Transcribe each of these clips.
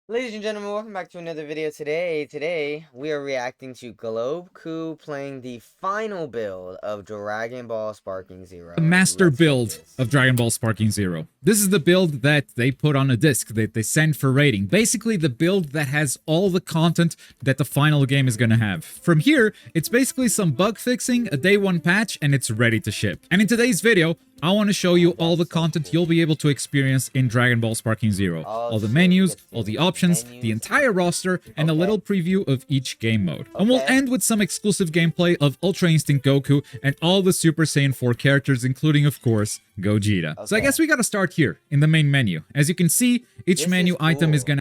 Ladies and gentlemen, welcome back to another video Today, we are reacting to Globe playing the final build of Dragon Ball Sparking Zero. The master Let's get build this. of Dragon Ball Sparking Zero. This is the build that they put on a disc, that they send for rating. Basically, the build that has all the content that the final game is gonna have. From here, it's basically some bug fixing, a day one patch, and it's ready to ship. And in today's video, I want to show you all the content you'll be able to experience in Dragon Ball Sparking Zero. All the menus, all the options, the entire roster, and a little preview of each game mode. And we'll end with some exclusive gameplay of Ultra Instinct Goku and all the Super Saiyan 4 characters, including, of course, Gogeta. So I guess we gotta start here, in the main menu. As you can see, each menu item is gonna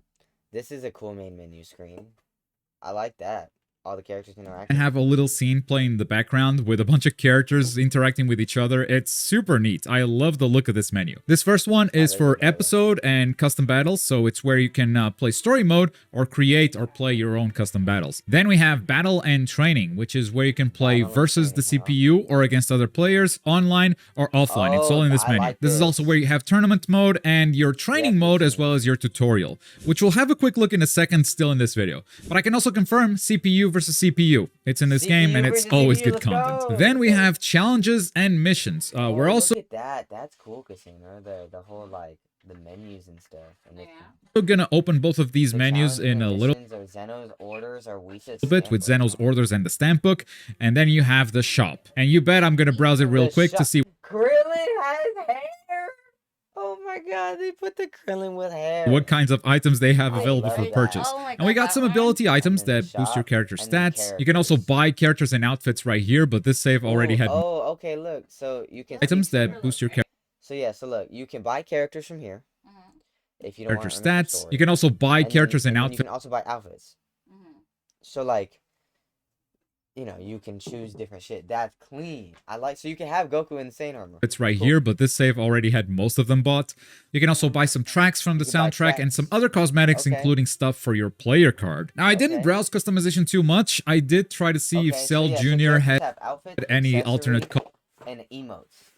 This is a cool main menu screen. I like that. All the characters interact. and have a little scene playing in the background with a bunch of characters interacting with each other. It's super neat. I love the look of this menu. This first one is for episode and custom battles, so it's where you can play story mode or create or play your own custom battles. Then we have battle and training, which is where you can play versus the CPU or against other players, online or offline. It's all in this menu. This is also where you have tournament mode and your training mode as well as your tutorial, which we'll have a quick look in a second still in this video. But I can also confirm CPU versus CPU. It's in this game and it's always good content. Then we have challenges and missions. We're also look at that. That's cool, Casino. The whole like the menus and stuff. And gonna open both of these menus in a little bit with Zeno's orders and the stamp book, and then you have the shop. And you bet I'm gonna browse it real quick to see Krillin has hair. Oh my god, they put the Krillin with hair. what kinds of items they have available for purchase. And we got some ability items that boost your character stats. You can also buy characters and outfits right here, but this save already had okay, look. So you can items that boost your character. So yeah, so look, you can buy characters from here. If you don't Character want to earn the stats. story. You can also buy characters and You outfits. can also buy outfits. So like, you know, you can choose different shit. That's clean. I like. So you can have Goku Insane Armor. It's right here, but this save already had most of them bought. You can also buy some tracks from the soundtrack and some other cosmetics, including stuff for your player card. Now, I didn't browse customization too much. I did try to see if Cell Jr. had any alternate and emotes.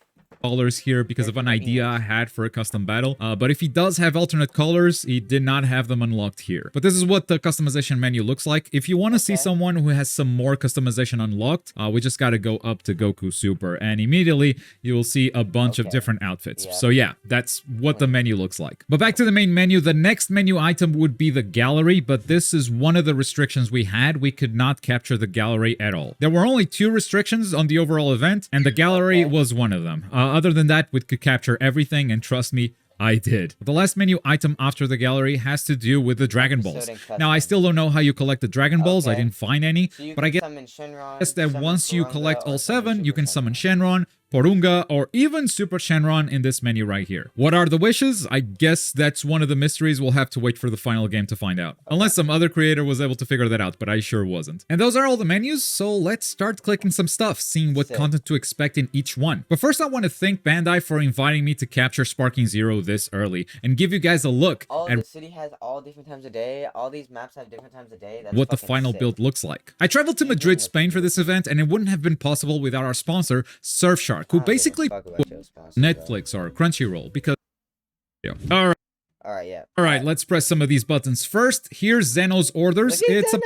colors here because of an idea I had for a custom battle. But if he does have alternate colors, he did not have them unlocked here. But this is what the customization menu looks like. If you want to see someone who has some more customization unlocked, we just got to go up to Goku Super and immediately you will see a bunch of different outfits. So yeah, that's what the menu looks like. But back to the main menu, the next menu item would be the gallery, but this is one of the restrictions we had. We could not capture the gallery at all. There were only 2 restrictions on the overall event, and the gallery was one of them. Other than that, we could capture everything, and trust me, I did. The last menu item after the gallery has to do with the Dragon Balls. Now, I still don't know how you collect the Dragon Balls. I didn't find any, but I guess that once you collect all 7, you can summon Shenron, Porunga, or even Super Shenron in this menu right here. What are the wishes? I guess that's one of the mysteries. We'll have to wait for the final game to find out. Unless some other creator was able to figure that out, but I sure wasn't. And those are all the menus, so let's start clicking some stuff, seeing what content to expect in each one. But first I want to thank Bandai for inviting me to capture Sparking Zero this early, and give you guys a look at the city has all different times of day. All these maps have different times of day. That's what the final build looks like. I traveled to Madrid, Spain for this event, and it wouldn't have been possible without our sponsor, Surfshark, who basically Netflix or Crunchyroll, because Alright, let's press some of these buttons. First, here's Zeno's orders. It's a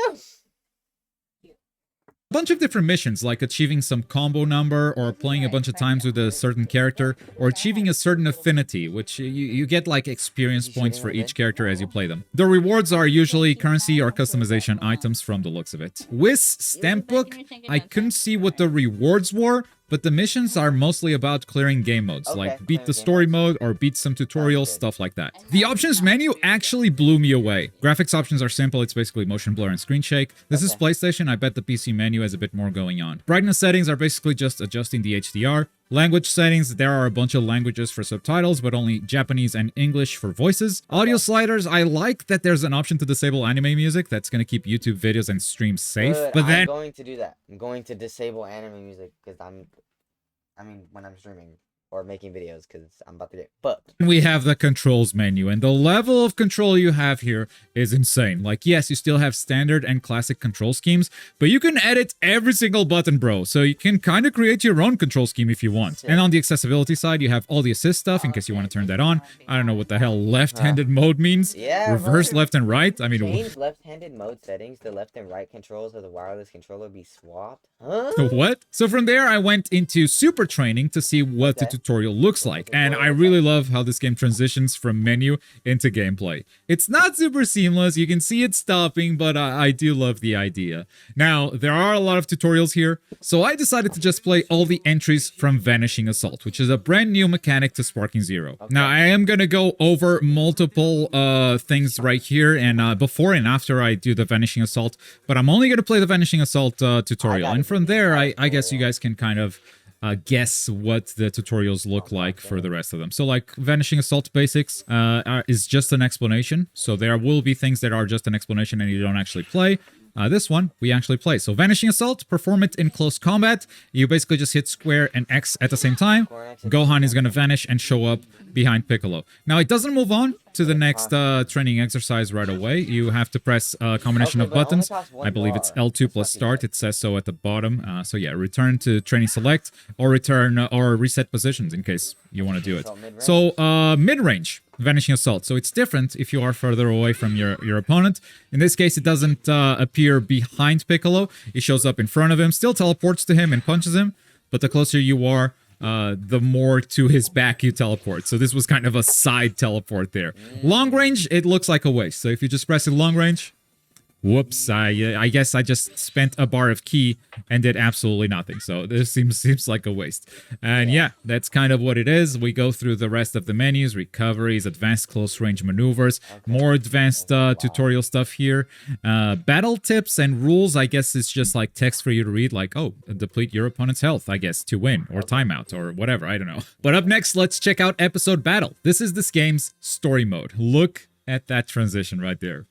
bunch of different missions, like achieving some combo number, or playing a bunch of times with a certain character, or achieving a certain affinity, which you get like experience points for each character as you play them. The rewards are usually currency or customization items from the looks of it. With Stamp Book, I couldn't see what the rewards were, but the missions are mostly about clearing game modes, like beat the story mode or beat some tutorials, stuff like that. The options menu actually blew me away. Graphics options are simple, it's basically motion blur and screen shake. This is PlayStation, I bet the PC menu has a bit more going on. Brightness settings are basically just adjusting the HDR. Language settings, there are a bunch of languages for subtitles, but only Japanese and English for voices. Audio sliders, I like that there's an option to disable anime music. That's going to keep YouTube videos and streams safe. But then I'm going to do that. I'm going to disable anime music because when I'm streaming. or making videos because I'm about to get fucked. We have the controls menu, and the level of control you have here is insane. Like, yes, you still have standard and classic control schemes, but you can edit every single button, bro. So you can kind of create your own control scheme if you want. And on the accessibility side, you have all the assist stuff in case you want to turn that on. I don't know what the hell left-handed mode means. Yeah, reverse, left, and right. I mean, change left-handed mode settings. The left and right controls of the wireless controller be swapped. Huh? What? So from there, I went into super training to see what the tutorial looks like, and I really love how this game transitions from menu into gameplay. It's not super seamless, you can see it stopping, but I do love the idea. Now, there are a lot of tutorials here, so I decided to just play all the entries from Vanishing Assault, which is a brand new mechanic to Sparking Zero. Now, I am gonna go over multiple things right here, and before and after I do the Vanishing Assault, but I'm only gonna play the Vanishing Assault tutorial, and from there, I guess you guys can kind of guess what the tutorials look like for the rest of them. So like Vanishing Assault basics is just an explanation. So there will be things that are just an explanation and you don't actually play. This one, we actually play. So Vanishing Assault, perform it in close combat. You basically just hit square and X at the same time. Gohan is going to vanish and show up behind Piccolo. Now, it doesn't move on to the next training exercise right away. You have to press a combination of buttons. I believe it's L2 plus start. It says so at the bottom. So yeah, return to training select or return or reset positions in case you want to do it. So mid-range. Vanishing Assault. So it's different if you are further away from your opponent. In this case, it doesn't appear behind Piccolo. It shows up in front of him, still teleports to him and punches him. But the closer you are, the more to his back you teleport. So this was kind of a side teleport there. Long range, it looks like a waste. So if you just press it long range, whoops, I guess I just spent a bar of ki and did absolutely nothing. So this seems like a waste. And yeah, that's kind of what it is. We go through the rest of the menus, recoveries, advanced close range maneuvers, more advanced tutorial stuff here. Battle tips and rules, I guess it's just like text for you to read, like, oh, deplete your opponent's health, I guess, to win, or timeout, or whatever, I don't know. But up next, let's check out Episode Battle. This is this game's story mode. Look at that transition right there.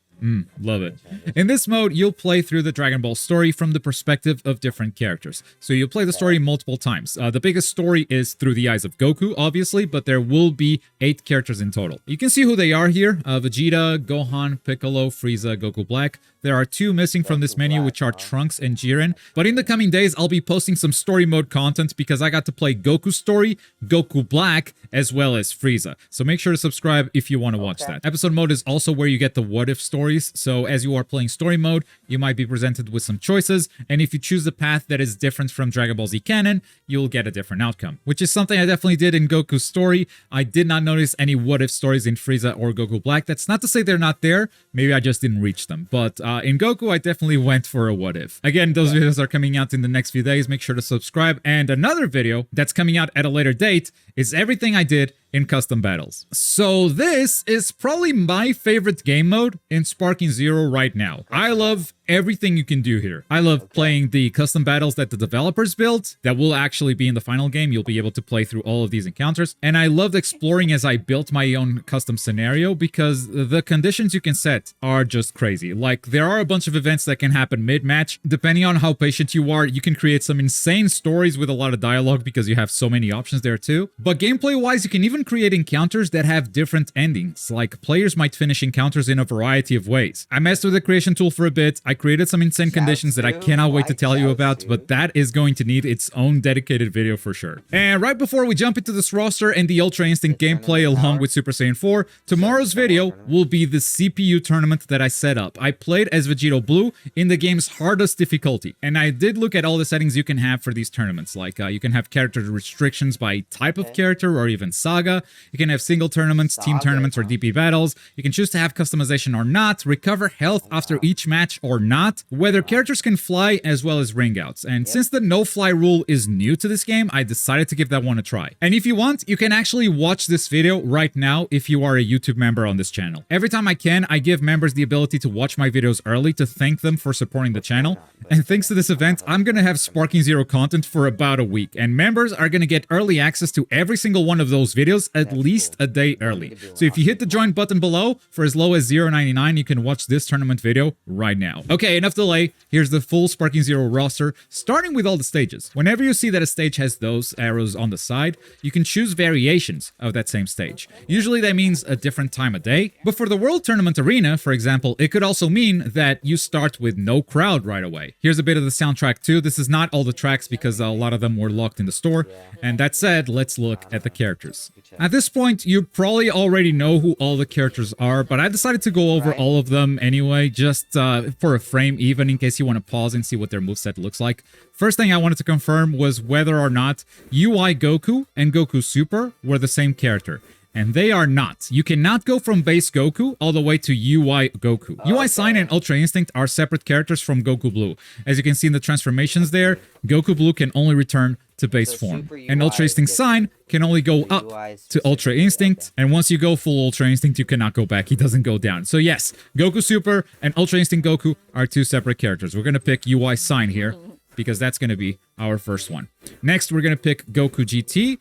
Love it. In this mode, you'll play through the Dragon Ball story from the perspective of different characters. So you'll play the story multiple times. The biggest story is through the eyes of Goku, obviously, but there will be 8 characters in total. You can see who they are here. Vegeta, Gohan, Piccolo, Frieza, Goku Black. There are 2 missing from this menu, which are Trunks and Jiren. But in the coming days, I'll be posting some story mode content because I got to play Goku's story, Goku Black, as well as Frieza. So make sure to subscribe if you want to watch that. Episode mode is also where you get the what if stories. So as you are playing story mode, you might be presented with some choices. And if you choose a path that is different from Dragon Ball Z canon, you'll get a different outcome, which is something I definitely did in Goku's story. I did not notice any what if stories in Frieza or Goku Black. That's not to say they're not there. Maybe I just didn't reach them. But in Goku, I definitely went for a what if. Again, those videos are coming out in the next few days. Make sure to subscribe. And another video that's coming out at a later date is everything I did in custom battles. So this is probably my favorite game mode in Sparking Zero right now. I love everything you can do here. I love playing the custom battles that the developers built that will actually be in the final game. You'll be able to play through all of these encounters. And I loved exploring as I built my own custom scenario because the conditions you can set are just crazy. Like, there are a bunch of events that can happen mid-match. Depending on how patient you are, you can create some insane stories with a lot of dialogue because you have so many options there too. But gameplay-wise, you can even create encounters that have different endings. Like, players might finish encounters in a variety of ways. I messed with the creation tool for a bit. I created some insane conditions that I cannot wait to tell you about, but that is going to need its own dedicated video for sure. And right before we jump into this roster and the Ultra Instinct gameplay along with Super Saiyan 4, tomorrow's video will be the CPU tournament that I set up. I played as Vegito Blue in the game's hardest difficulty, and I did look at all the settings you can have for these tournaments. Like, you can have character restrictions by type of character or even saga. You can have single tournaments, team tournaments, or DP battles. You can choose to have customization or not, recover health after each match or not, whether characters can fly as well as ring outs. And since the no-fly rule is new to this game, I decided to give that one a try. And if you want, you can actually watch this video right now if you are a YouTube member on this channel. Every time I can, I give members the ability to watch my videos early to thank them for supporting the channel. And thanks to this event, I'm gonna have Sparking Zero content for about a week, and members are gonna get early access to every single one of those videos at least a day early. So if you hit the join button below, for as low as $0.99, you can watch this tournament video right now. Okay, enough delay. Here's the full Sparking Zero roster, starting with all the stages. Whenever you see that a stage has those arrows on the side, you can choose variations of that same stage. Usually that means a different time of day, but for the World Tournament Arena, for example, it could also mean that you start with no crowd right away. Here's a bit of the soundtrack too. This is not all the tracks because a lot of them were locked in the store. And that said, let's look at the characters. At this point, you probably already know who all the characters are, but I decided to go over all of them anyway, just for a frame, even in case you want to pause and see what their moveset looks like. First thing I wanted to confirm was whether or not UI Goku and Goku Super were the same character. And they are not. You cannot go from base Goku all the way to UI Goku. UI Sign and Ultra Instinct are separate characters from Goku Blue. As you can see in the transformations there, Goku Blue can only return to base form. And Ultra Instinct Sign can only go up to Ultra Instinct. And once you go full Ultra Instinct, you cannot go back. He doesn't go down. So yes, Goku Super and Ultra Instinct Goku are two separate characters. We're going to pick UI Sign here because that's going to be our first one. Next, we're going to pick Goku GT.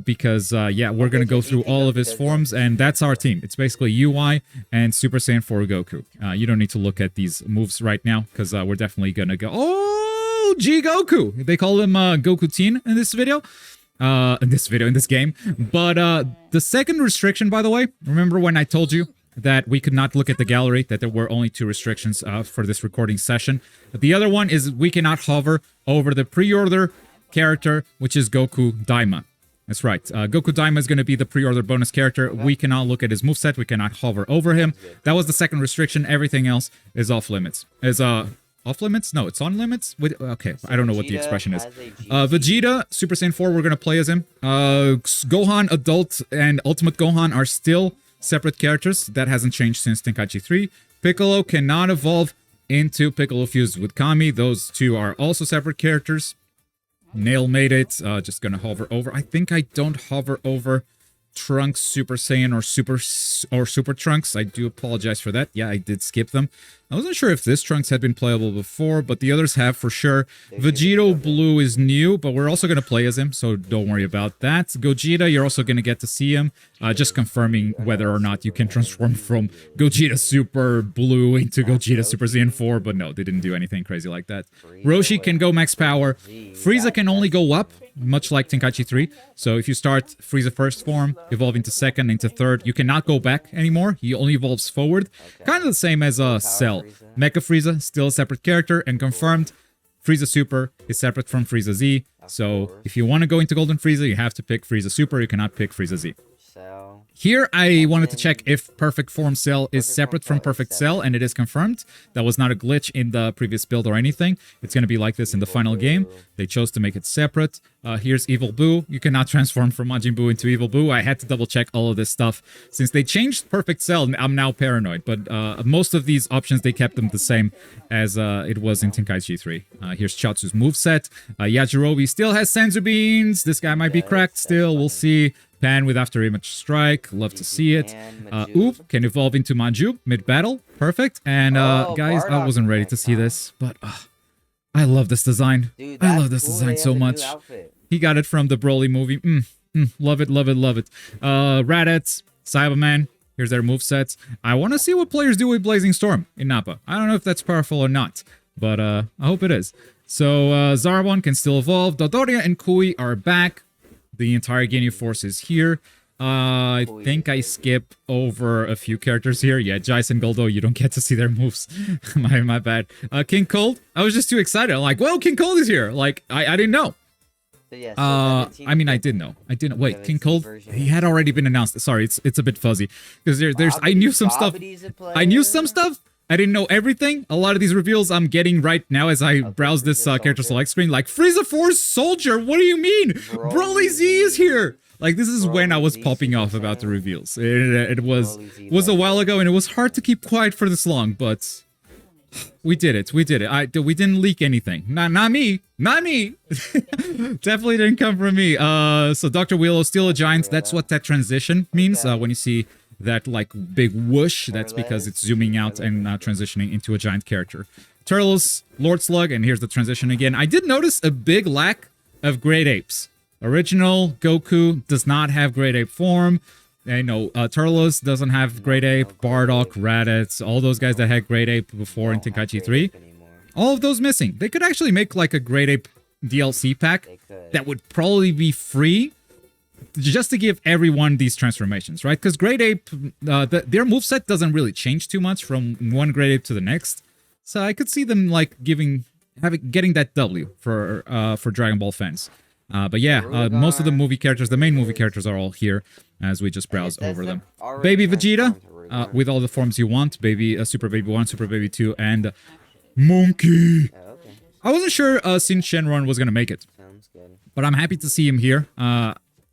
Because yeah, we're gonna go through all of his forms, and that's our team. It's basically UI and Super Saiyan 4 Goku. You don't need to look at these moves right now, because we're definitely gonna go... Oh, G Goku! They call him Goku Teen in this video. In this game. But the second restriction, by the way, remember when I told you that we could not look at the gallery, that there were only 2 restrictions for this recording session. The other one is we cannot hover over the pre-order character, which is Goku Daima. That's right. Goku Daima is going to be the pre-order bonus character. We cannot look at his moveset. We cannot hover over him. That was the second restriction. Everything else is off limits. Is off limits? No, it's on limits. Okay, I don't know what the expression is. Vegeta, Super Saiyan 4, we're going to play as him. Gohan Adult and Ultimate Gohan are still separate characters. That hasn't changed since Tenkaichi 3. Piccolo cannot evolve into Piccolo fused with Kami. Those two are also separate characters. Nail made it. Just gonna hover over. I think I don't hover over Trunks, Super Saiyan, or Super Trunks. I do apologize for that. Yeah, I did skip them. I wasn't sure if this Trunks had been playable before, but the others have for sure. Vegito Blue is new, but we're also going to play as him, so don't worry about that. Gogeta, you're also going to get to see him. Just confirming whether or not you can transform from Gogeta Super Blue into Gogeta Super Saiyan 4, but no, they didn't do anything crazy like that. Roshi can go max power. Frieza can only go up, much like Tenkaichi 3. So if you start Frieza first form, evolve into second, into third, you cannot go back anymore. He only evolves forward. Kind of the same as Cell. Mecha Frieza, still a separate character, and confirmed, Frieza Super is separate from Frieza Z. So if you want to go into Golden Frieza, you have to pick Frieza Super. You cannot pick Frieza Z. Here, I wanted to check if Perfect Form Cell is separate from Perfect Cell, and it is confirmed. That was not a glitch in the previous build or anything. It's going to be like this in the final game. They chose to make it separate. Here's Evil Boo. You cannot transform from Majin Buu into Evil Boo. I had to double check all of this stuff. Since they changed Perfect Cell, I'm now paranoid. But most of these options, they kept them the same as it was in Tenkaichi 3. Here's Chaozu's moveset. Yajirobe still has Senzu Beans. This guy might be cracked still. We'll see. Pan with After Image Strike, love to see it. Oop can evolve into Manjub mid-battle, perfect. And guys, I wasn't ready to see this, but I love this design. I love this design so much. He got it from the Broly movie. Love it, love it, love it. Raditz, Cyberman, here's their movesets. I want to see what players do with Blazing Storm in Nappa. I don't know if that's powerful or not, but I hope it is. So Zarbon can still evolve. Dodoria and Kui are back. The entire Ginyu Force is here. I think I skip over a few characters here. Yeah, Jais and Goldo, you don't get to see their moves. my bad. King Cold, I was just too excited. I'm like, well, King Cold is here. Like, I didn't know. I mean, I did know. I didn't. Wait, King Cold, he had already been announced. Sorry, it's a bit fuzzy. Because I knew some stuff. I knew some stuff. I didn't know everything. A lot of these reveals I'm getting right now as I browse this character select screen. Like, Frieza Force Soldier, what do you mean? Broly Z is here! Like, this is when I was popping off about the reveals. It was a while ago, and it was hard to keep quiet for this long, but we did it. We did it. We didn't leak anything. Not me. Not me. Definitely didn't come from me. So Dr. Willow, still a giant. That's what that transition means when you see that like big whoosh. That's because it's zooming out and transitioning into a giant character. Turtles, Lord Slug, and here's the transition again. I did notice a big lack of Great Apes. Original Goku does not have Great Ape form. I know Turles doesn't have Great Ape, Bardock, Raditz, all those guys that had Great Ape before in Tenkaichi 3. All of those missing. They could actually make like a Great Ape DLC pack that would probably be free just to give everyone these transformations, right? Because Great Ape, their moveset doesn't really change too much from one Great Ape to the next. So I could see them like getting that W for Dragon Ball fans. But yeah, most of the movie characters, the main movie characters are all here as we just browse over them. Baby Vegeta, with all the forms you want. Super Baby 1, Super Baby 2, and Monkey. I wasn't sure Sin Shenron was going to make it. Sounds good. But I'm happy to see him here.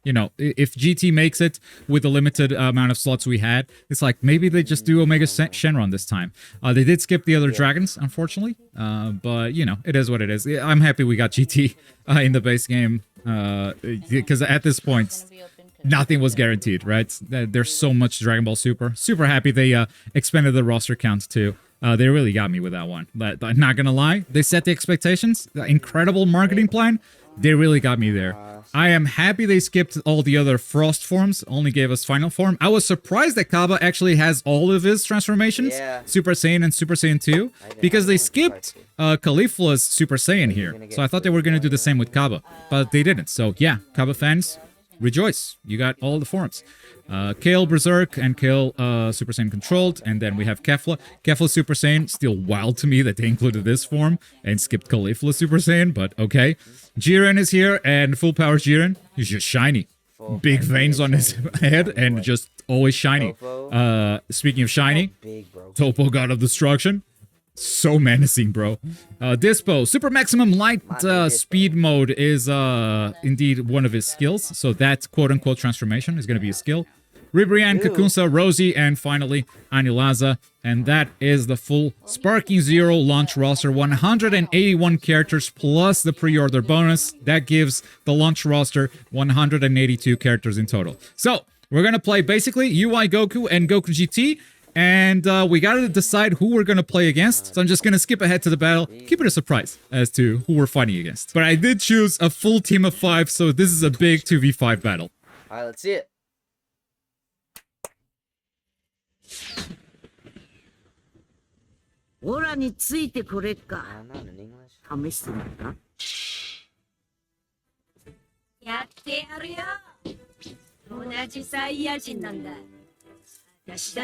You know, if GT makes it with the limited amount of slots we had, it's like maybe they just do Omega Shenron this time. They did skip the other dragons, unfortunately. But, you know, it is what it is. I'm happy we got GT in the base game. Because at this point, nothing was guaranteed, right? There's so much Dragon Ball Super. Super happy they expanded the roster count too. They really got me with that one. But not gonna lie, they set the expectations. The incredible marketing plan. They really got me there. I am happy they skipped all the other Frost forms, only gave us Final Form. I was surprised that Kaba actually has all of his transformations, Super Saiyan and Super Saiyan 2, because they skipped Caulifla's Super Saiyan here. So I thought they were going to do the same with Kaba, but they didn't. So yeah, Kaba fans, rejoice. You got all the forms. Kale Berserk and Kale Super Saiyan Controlled, and then we have Kefla. Kefla Super Saiyan, still wild to me that they included this form and skipped Caulifla Super Saiyan, but okay. Jiren is here, and Full Power Jiren, he's just shiny. Big veins on his head, and just always shiny. Speaking of shiny, Topo God of Destruction. So menacing, bro. Dispo, Super Maximum Light Speed Mode is indeed one of his skills. So that quote-unquote transformation is going to be a skill. Ribrianne, Kakunsa, Rosie, and finally Anilaza. And that is the full Sparking Zero launch roster. 181 characters plus the pre-order bonus. That gives the launch roster 182 characters in total. So we're going to play basically UI Goku and Goku GT. And we gotta decide who we're gonna play against. So I'm just gonna skip ahead to the battle, keep it a surprise as to who we're fighting against. But I did choose a full team of 5, so this is a big 2v5 battle. Alright, let's see it. Not in English. やってやるよ。同じサイヤ人なんだ。 If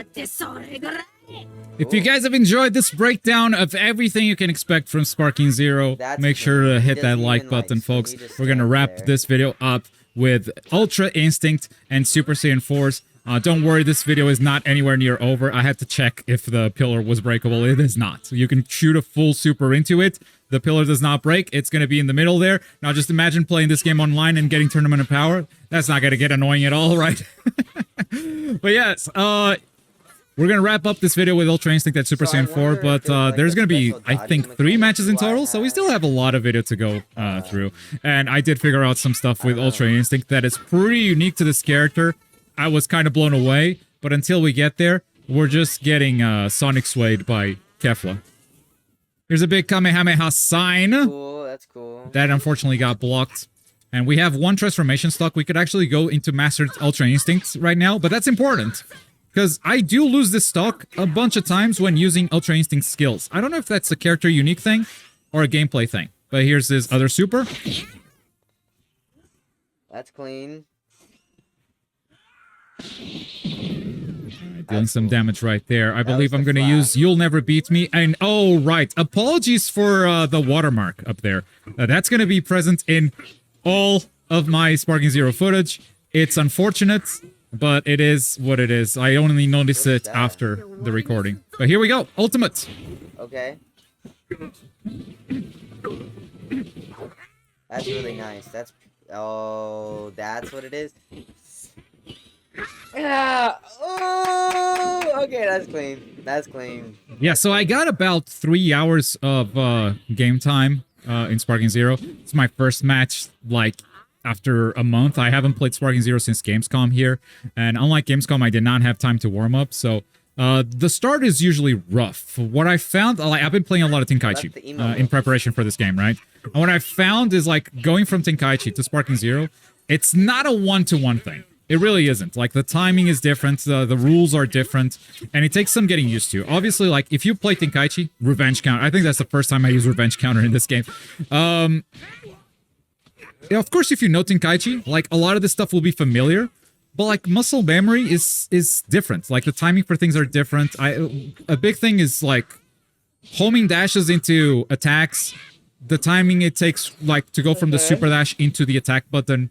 you guys have enjoyed this breakdown of everything you can expect from Sparking Zero, make sure to hit that like button, folks. We're gonna wrap this video up with Ultra Instinct and Super Saiyan 4s. Don't worry, this video is not anywhere near over. I had to check if the pillar was breakable. It is not. You can shoot a full super into it. The pillar does not break. It's going to be in the middle there. Now just imagine playing this game online and getting Tournament of Power. That's not going to get annoying at all, right? But yes, we're going to wrap up this video with Ultra Instinct at Super Saiyan 4, but there's going to be, I think, 3 matches in total, so we still have a lot of video to go through. And I did figure out some stuff with Ultra Instinct that is pretty unique to this character. I was kind of blown away, but until we get there, we're just getting Sonic swayed by Kefla. Here's a big Kamehameha sign. Cool, that's cool. That unfortunately got blocked. And we have 1 transformation stock. We could actually go into Mastered Ultra Instinct right now, but that's important. Because I do lose this stock a bunch of times when using Ultra Instinct skills. I don't know if that's a character unique thing or a gameplay thing. But here's his other super. That's clean. Dealing some damage right there. I believe I'm going to use You'll Never Beat Me. And, oh, right. Apologies for the watermark up there. That's going to be present in all of my Sparking Zero footage. It's unfortunate, but it is what it is. I only noticed it after the recording. But here we go. Ultimate. Okay. That's really nice. That's... Oh, that's what it is? Yeah. Oh, okay, that's clean. That's clean. Yeah, so I got about 3 hours of game time in Sparking Zero. It's my first match, like, after a month. I haven't played Sparking Zero since Gamescom here. And unlike Gamescom, I did not have time to warm up. So the start is usually rough. What I found, like, I've been playing a lot of Tenkaichi in preparation for this game, right? And what I found is, like, going from Tenkaichi to Sparking Zero, it's not a one-to-one thing. It really isn't. Like, the timing is different, the rules are different, and it takes some getting used to. Obviously, like, if you play Tenkaichi, Revenge Counter, I think that's the first time I use Revenge Counter in this game. Yeah, of course, if you know Tenkaichi, like, a lot of this stuff will be familiar, but, like, muscle memory is different. Like, the timing for things are different. A big thing is, like, homing dashes into attacks, the timing it takes, like, to go from the super dash into the attack button,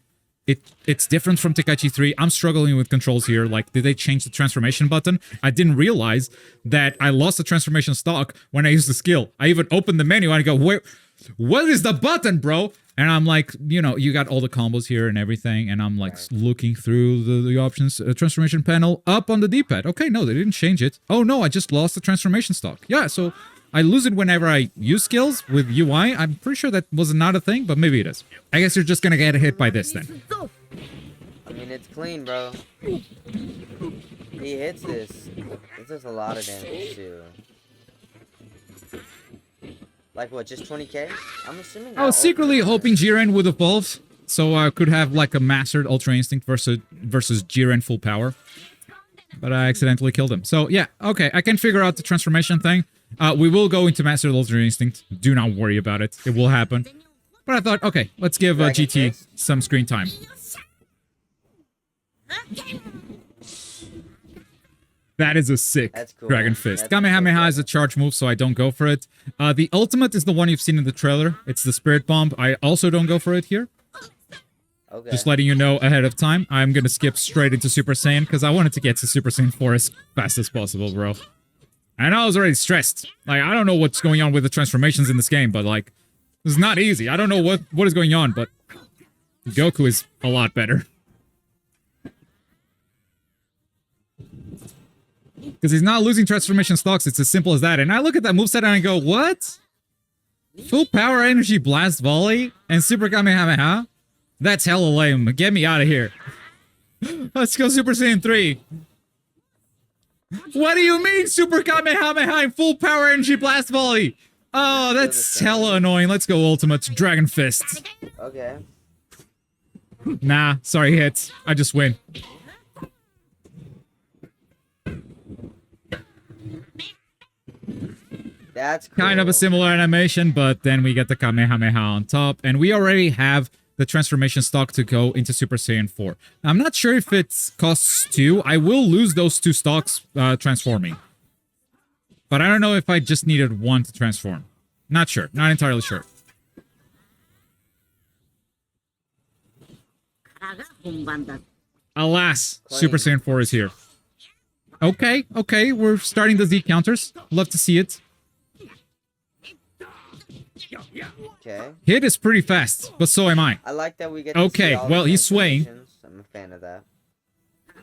it's different from Tenkaichi 3. I'm struggling with controls here. Like, did they change the transformation button? I didn't realize that I lost the transformation stock when I used the skill. I even opened the menu and I go, where, what is the button, bro? And I'm like, you know, you got all the combos here and everything, and I'm like looking through the options, transformation panel, up on the D-pad. Okay, no, they didn't change it. Oh no, I just lost the transformation stock. Yeah, so I lose it whenever I use skills with UI. I'm pretty sure that was not a thing, but maybe it is. I guess you're just gonna get hit by this then. I mean, it's clean, bro. He hits this. It does a lot of damage, too. Like, what, just 20k? I'm assuming... I was secretly hoping Jiren would evolve, so I could have, like, a mastered Ultra Instinct versus Jiren full power. But I accidentally killed him. So, yeah, okay, I can figure out the transformation thing. We will go into Mastered Ultra Instinct. Do not worry about it. It will happen. But I thought, okay, let's give GT some screen time. That is a sick Dragon Fist. Kamehameha is a charge move, so I don't go for it. The ultimate is the one you've seen in the trailer. It's the Spirit Bomb. I also don't go for it here. Okay. Just letting you know ahead of time. I'm gonna skip straight into Super Saiyan, because I wanted to get to Super Saiyan 4 as fast as possible, bro. I know I was already stressed. Like, I don't know what's going on with the transformations in this game, but, like, it's not easy. I don't know what is going on, but Goku is a lot better. Because he's not losing transformation stocks, it's as simple as that. And I look at that moveset and I go, what? Full power energy blast volley and super Kamehameha? That's hella lame. Get me out of here. Let's go Super Saiyan 3. What do you mean Super Kamehameha and full power energy blast volley? Oh, that's hella annoying. Let's go Ultimate Dragon Fist. Okay. Nah, sorry hits. I just win. That's cool. Kind of a similar animation, but then we get the Kamehameha on top, and we already have the transformation stock to go into Super Saiyan 4. Now, I'm not sure if it costs 2. I will lose those 2 stocks transforming. But I don't know if I just needed 1 to transform. Not sure. Not entirely sure. Alas, Super Saiyan 4 is here. Okay, okay, we're starting the Z counters. Love to see it. Okay. Hit is pretty fast, but so am I. I like that we get to see all well, the he's swaying. I'm a fan of that.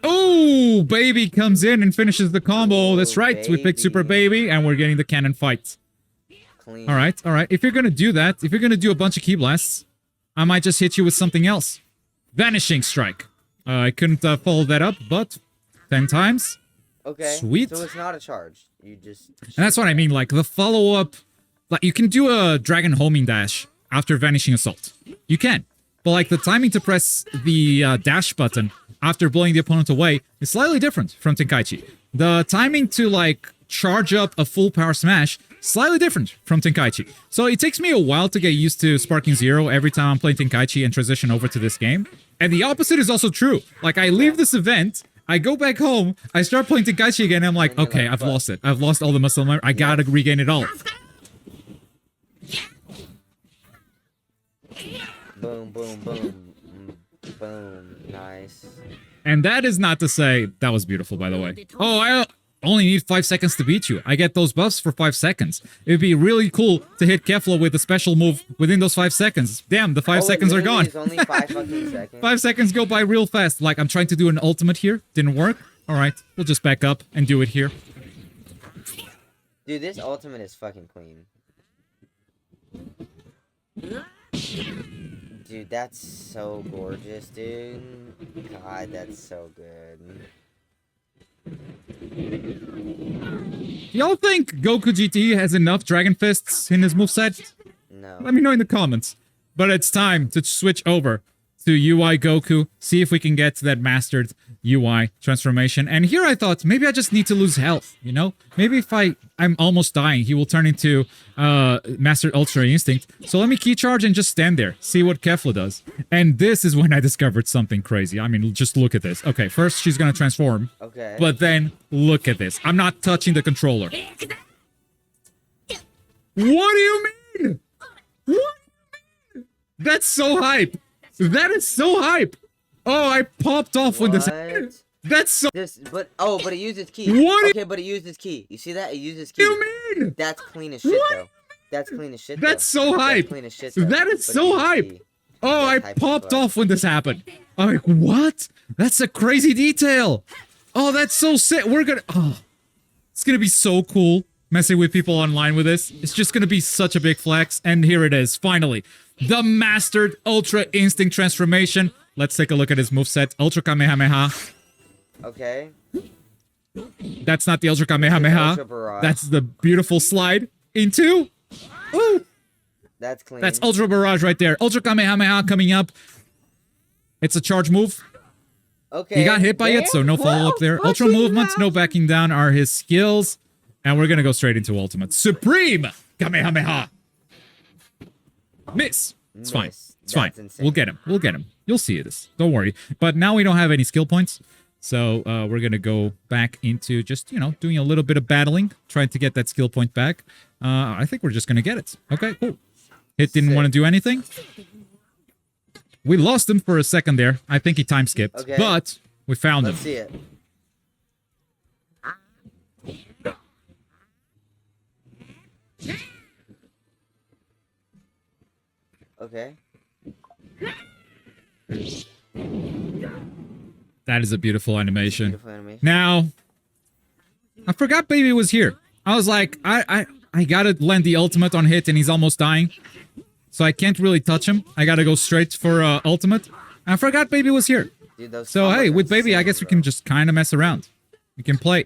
Oh, baby comes in and finishes the combo. That's right. Baby. We picked Super Baby, and we're getting the cannon fight. Clean. All right, all right. If you're gonna do that, if you're gonna do a bunch of Ki Blasts, I might just hit you with something else. Vanishing Strike. I couldn't follow that up, but 10 times. Okay. Sweet. So it's not a charge. You just... And that's what I mean, like, the follow-up... Like, you can do a Dragon Homing Dash after Vanishing Assault. You can. But, like, the timing to press the dash button after blowing the opponent away is slightly different from Tenkaichi. The timing to, like, charge up a full power smash, slightly different from Tenkaichi. So it takes me a while to get used to Sparking Zero every time I'm playing Tenkaichi and transition over to this game. And the opposite is also true. Like, I leave this event... I go back home, I start playing Tenkaichi again, and I'm like, okay, I've lost it. I've lost all the muscle memory. I gotta regain it all. Boom, boom, boom. Boom. Nice. And that is not to say... That was beautiful, by the way. Oh, I only need 5 seconds to beat you. I get those buffs for 5 seconds. It'd be really cool to hit Kefla with a special move within those 5 seconds. Damn, the 5 seconds are gone. It's only 5 fucking seconds. 5 seconds go by real fast. Like, I'm trying to do an ultimate here. Didn't work. Alright, we'll just back up and do it here. Dude, this ultimate is fucking clean. Dude, that's so gorgeous, dude. God, that's so good. Y'all think Goku GT has enough Dragon Fists in his moveset? No. Let me know in the comments. But it's time to switch over to UI Goku, see if we can get to that mastered UI transformation. And here I thought, maybe I just need to lose health, you know? Maybe if I'm almost dying, he will turn into Mastered Ultra Instinct. So let me key charge and just stand there, see what Kefla does. And this is when I discovered something crazy. I mean, just look at this. Okay, first she's gonna transform. Okay. But then, look at this. I'm not touching the controller. What do you mean? What? That's so hype. That is so hype. Oh, I popped off when this. That's so. But it uses key. What? Okay, but it uses key. You see that? It uses key. What do you mean? That's clean as shit, What? though. That's clean as shit. That's though. so hype. That's clean as shit, though. That is But it so uses hype. key. Oh, I That's hype as popped fuck. off when this happened. I'm like, what? That's a crazy detail. Oh, that's so sick. We're gonna. Oh, it's gonna be so cool messing with people online with this. It's just gonna be such a big flex. And here it is, finally. The Mastered Ultra Instinct Transformation. Let's take a look at his moveset. Ultra Kamehameha. Okay. That's not the Ultra Kamehameha. Ultra Barrage. That's the beautiful slide into. Ooh. That's clean. That's Ultra Barrage right there. Ultra Kamehameha coming up. It's a charge move. Okay. He got hit by it, so no follow-up there. Ultra movements, no backing down are his skills. And we're gonna go straight into Ultimate. Supreme Kamehameha. Miss. It's fine. It's fine. Insane. We'll get him. We'll get him. You'll see this. Don't worry. But now we don't have any skill points. So we're going to go back into just, you know, doing a little bit of battling. Trying to get that skill point back. I think we're just going to get it. Okay, cool. Hit didn't want to do anything. We lost him for a second there. I think he time skipped. Okay. But we found Let's him. see it. Okay. That is a beautiful animation. Beautiful animation. Now, I forgot Baby was here. I was like, I gotta land the ultimate on hit and he's almost dying. So I can't really touch him. I gotta go straight for ultimate. I forgot Baby was here. Dude, those So combos hey, are with Baby, I insane, guess we bro. can just kind of mess around. We can play.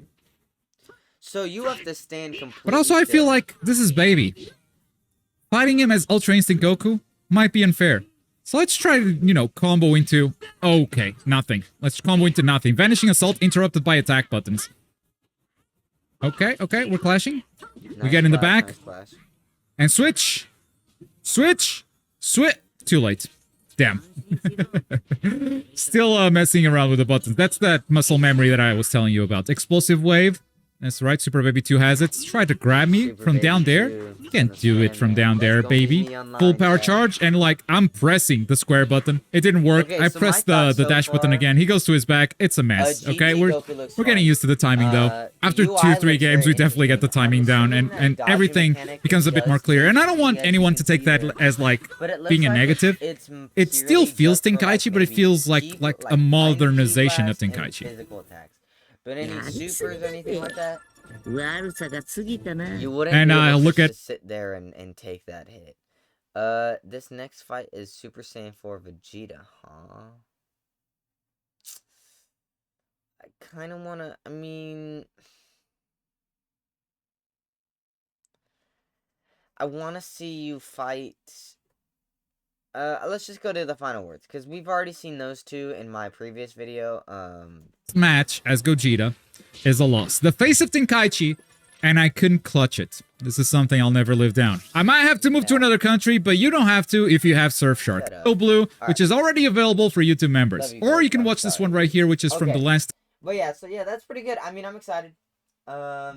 So you have to stand completely But also I feel still. like this is Baby. Fighting him as Ultra Instinct Goku might be unfair. So let's try to, you know, combo into... Okay, nothing. Let's combo into nothing. Vanishing Assault interrupted by attack buttons. Okay, we're clashing. Nice get in the clash, back. nice clash. And switch! Switch! Switch! Too late. Damn. Still messing around with the buttons. That's that muscle memory that I was telling you about. Explosive Wave. That's right, Super Baby 2 has it. Try to grab me Super from Baby down there. 2. You can't do it from down Let's there, go baby. meet me online, Full power chat. charge, and like, I'm pressing the square button. It didn't work. Okay, I so my pressed thoughts the so dash button far- again. He goes to his back. It's a mess, GG okay? Goku looks We're getting fine. used to the timing, though. After UI 2-3 looks games, we very definitely get the interesting. timing I'm down, assuming and that everything dodging mechanic becomes a bit does more clear. And I don't change, want yes, anyone you to can take see that there. as, like, But it looks being a like negative. it's It still purely feels just for, like, Tenkaichi, but it maybe feels like ki- a tiny ki modernization of blasts and Tenkaichi. physical attacks. But any supers or anything like that, 悪さが過ぎたな。 you wouldn't And, be able look just at- to sit there and take that hit. This next fight is Super Saiyan 4 Vegeta, huh? I kind of want to, I mean... I want to see you fight... let's just go to the final words, because we've already seen those two in my previous video. This match as Gogeta is a loss. The face of Tenkaichi, and I couldn't clutch it. This is something I'll never live down. I might have to move to another country, but you don't have to if you have Surfshark. Shut up. Go Blue, All which right. is already available for YouTube members. Love you, Or you can Goku. watch this Sorry. one right here, which is from the Okay. last... But yeah, so yeah, that's pretty good. I mean, I'm excited. I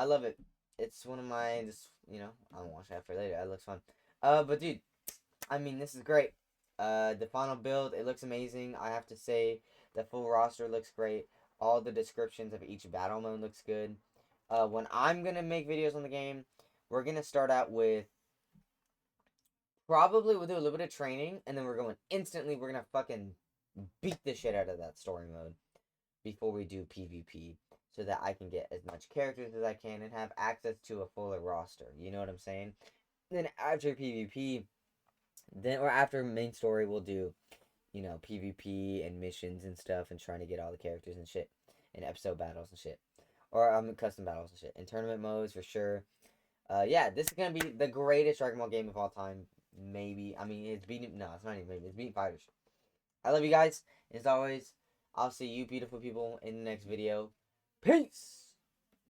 love it. It's one of my, just, you know, I'll watch that for later. It looks fun. But dude, I mean, this is great. The final build, it looks amazing. I have to say, the full roster looks great. All the descriptions of each battle mode looks good. When I'm gonna make videos on the game, we're gonna start out with, probably we'll do a little bit of training, and then we're gonna fucking beat the shit out of that story mode before we do PvP, so that I can get as much characters as I can and have access to a fuller roster. You know what I'm saying? Then after PvP, or after main story, we'll do, you know, PvP and missions and stuff, and trying to get all the characters and shit, and episode battles and shit, or custom battles and shit, and tournament modes for sure. Yeah, this is gonna be the greatest Dragon Ball game of all time. maybe. I mean, it's beating. No, it's not even maybe. It's beating fighters. I love you guys. As always, I'll see you beautiful people in the next video. Peace!